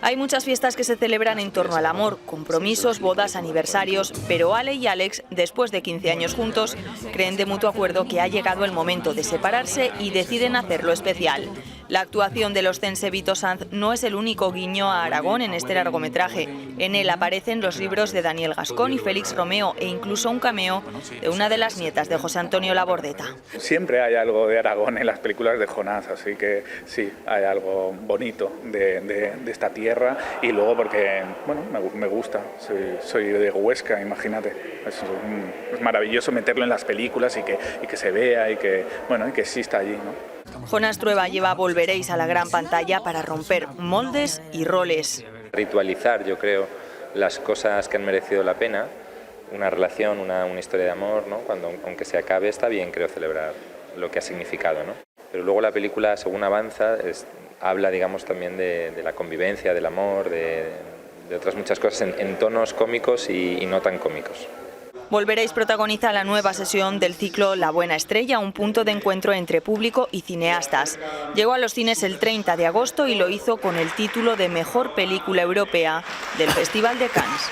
Hay muchas fiestas que se celebran en torno al amor, compromisos, bodas, aniversarios, pero Ale y Alex, después de 15 años juntos, creen de mutuo acuerdo que ha llegado el momento de separarse y deciden hacerlo especial. La actuación de los Cense Vito Sanz no es el único guiño a Aragón en este largometraje. En él aparecen los libros de Daniel Gascón y Félix Romeo e incluso un cameo de una de las nietas de José Antonio Labordeta. Siempre hay algo de Aragón en las películas de Jonás, así que sí, hay algo bonito de esta tierra, y luego porque bueno, me gusta, soy de Huesca, imagínate, es maravilloso meterlo en las películas y que se vea y que exista allí, ¿no? Jonás Trueba lleva Volveréis a la gran pantalla para romper moldes y roles. Ritualizar, yo creo, las cosas que han merecido la pena, una relación, una historia de amor, ¿no? Aunque se acabe, está bien, creo, celebrar lo que ha significado, ¿no? Pero luego la película, según avanza, habla, digamos, también de la convivencia, del amor, de otras muchas cosas en tonos cómicos y no tan cómicos. Volveréis protagoniza la nueva sesión del ciclo La Buena Estrella, un punto de encuentro entre público y cineastas. Llegó a los cines el 30 de agosto y lo hizo con el título de Mejor Película Europea del Festival de Cannes.